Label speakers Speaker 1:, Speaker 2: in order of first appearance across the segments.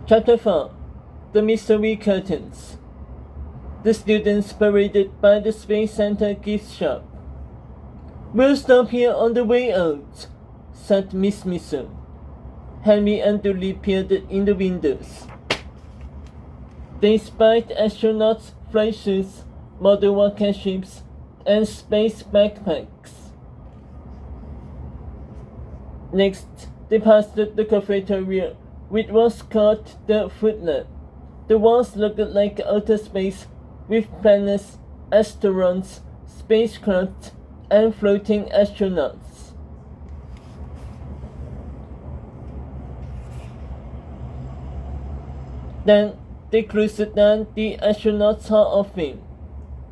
Speaker 1: Chapter 4 The Mystery Curtains. The students paraded by the Space Center gift shop. "We'll stop here on the way out," said Miss Missile. Henry and Dolly peered in the windows. They spied astronauts' flight suits, model rocket ships, and space backpacks. Next, they passed the cafeteria, which was called the Food Lab. The walls looked like outer space, with planets, asteroids, spacecraft, and floating astronauts. Then they cruised down the Astronauts Hall of Fame.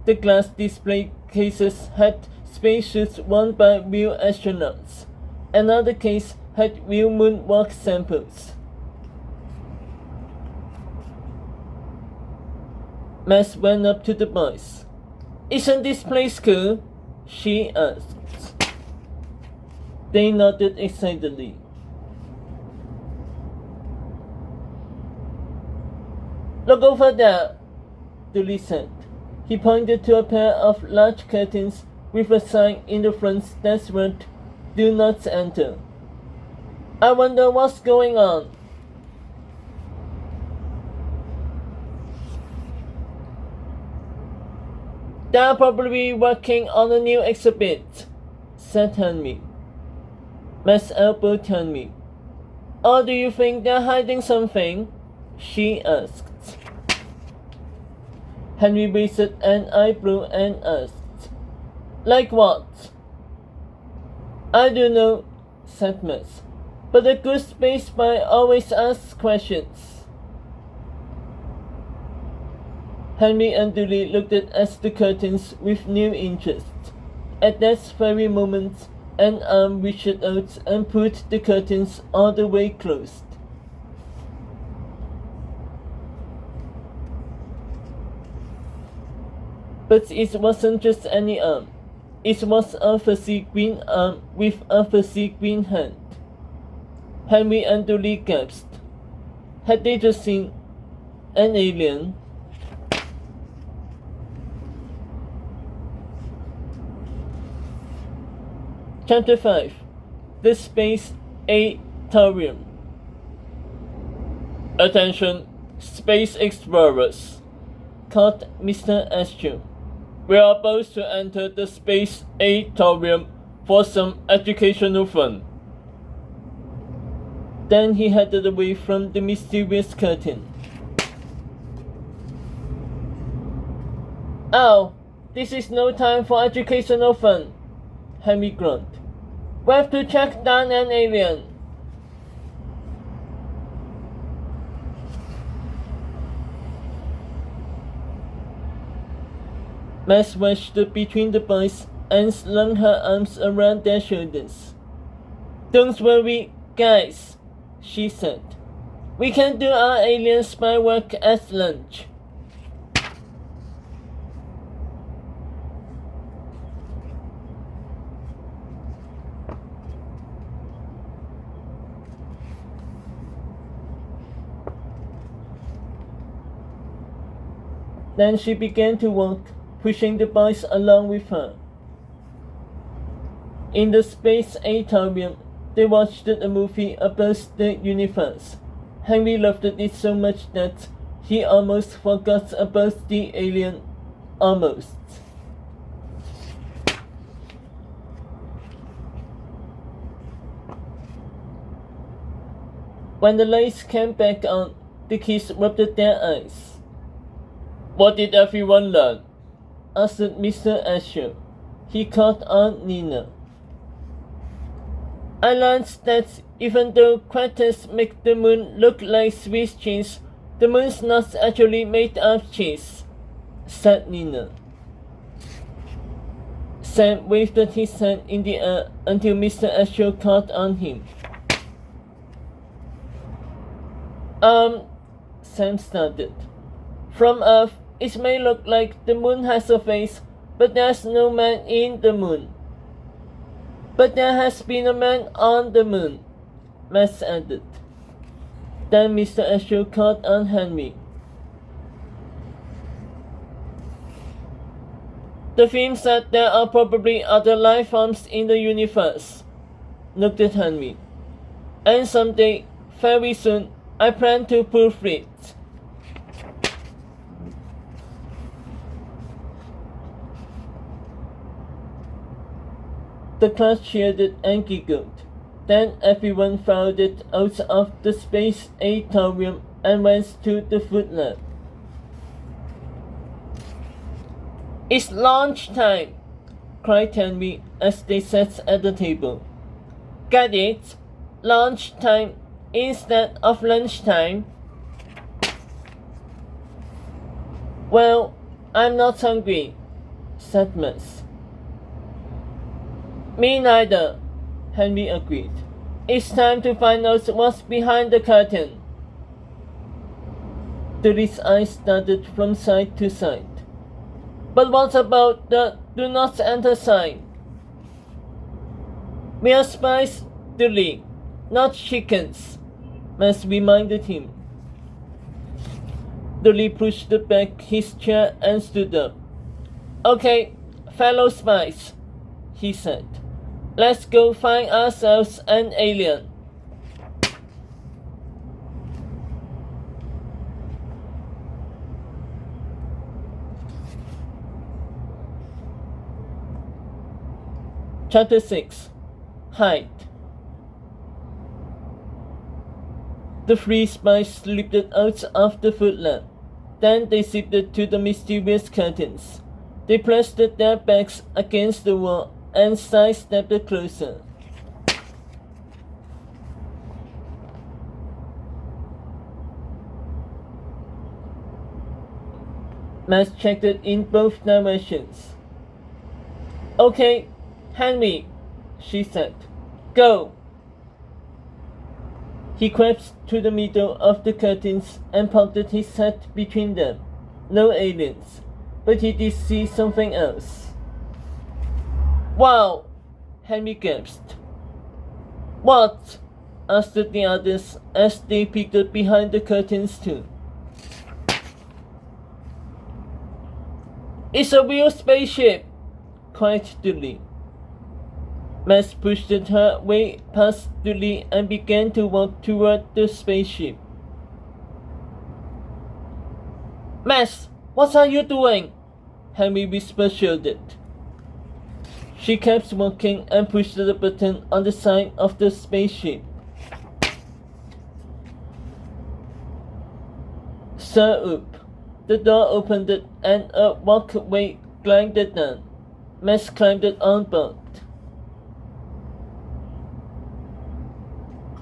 Speaker 1: The glass display cases had spacesuits worn by real astronauts. Another case had real moonwalk samples. Max went up to the boys. "Isn't this place cool?" she asked. They nodded excitedly. "Look over there," Dolly said. He pointed to a pair of large curtains with a sign in the front that read, "Do not enter." "I wonder what's going on." "They're probably working on a new exhibit," said Henry. Max elbowed Henry. "Or do you think they're hiding something?" she asked. Henry raised an eyebrow and asked, "Like what?" "I don't know," said Max, "but a good space spy always asks questions." Henry and Dolly looked at the curtains with new interest. At that very moment, an arm reached out and pulled the curtains all the way closed. But it wasn't just any arm. It was a fuzzy green arm with a fuzzy green hand. Henry and Dolly gasped. Had they just seen an alien? Chapter 5 The Space Atorium. "Attention, space explorers," called Mr. Astro. "We are about to enter the Space Atorium for some educational fun." Then he headed away from the mysterious curtain. "Oh, this is no time for educational fun," Henry groaned. "We have to track down an alien." Max wedged between the boys and slung her arms around their shoulders. "Don't worry, guys," she said. "We can do our alien spy work at lunch." Then she began to walk, pushing the boys along with her. In the Space Atorium, they watched a movie about the universe. Henry loved it so much that he almost forgot about the alien. Almost. When the lights came back on, the kids rubbed their eyes. "What did everyone learn?" asked Mr. Asher. He called on Nina. "I learned that even though craters make the moon look like Swiss cheese, the moon's not actually made of cheese," said Nina. Sam waved his hand in the air until Mr. Asher called on him. Sam started. "From Earth, it may look like the moon has a face, but there's no man in the moon." "But there has been a man on the moon," Max added. Then Mr. Asher called on Henry. The film said there are probably other life forms in the universe, noted Henry. And someday, very soon, I plan to prove it. The class cheered and giggled. Then everyone filed out of the space auditorium and went to the food lab. It's lunchtime, cried Henry as they sat at the table. Get it? Lunchtime instead of lunchtime? Well, I'm not hungry, said Max. Me neither, Henry agreed. It's time to find out what's behind the curtain. Dudley's eyes started from side to side. But what about the do not enter sign? We are spies, Dudley, not chickens, Max reminded him. Dudley pushed back his chair and stood up. Okay, fellow spies, he said. Let's go find ourselves an alien. Chapter 6. Hide. The three spies slipped out of the food lab. Then they zipped to the mysterious curtains. They pressed their backs against the wall and sidestepped closer. Max checked in both directions. Okay, Henry, she said. Go! He crept to the middle of the curtains and popped his head between them. No aliens, but he did see something else. Wow! Henry gasped. What? Asked the others as they peeked behind the curtains too. It's a real spaceship! Cried Dudley. Max pushed her way past Dudley and began to walk toward the spaceship. Max, what are you doing? Henry whispered shouted. She kept walking and pushed the button on the side of the spaceship. Sir Oop. The door opened and a walkway glided down. Max climbed on board.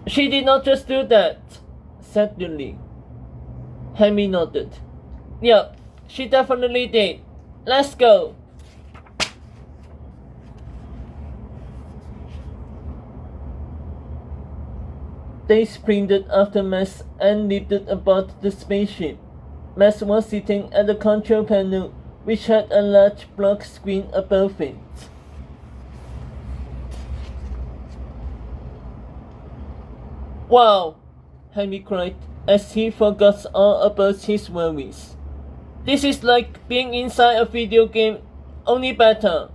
Speaker 1: She did not just do that, said Dudley. Henry nodded. Yup, she definitely did. Let's go. They sprinted after Max and leaped aboard the spaceship. Max was sitting at the control panel, which had a large block screen above it. Wow! Henry cried as he forgot all about his worries. This is like being inside a video game, only better.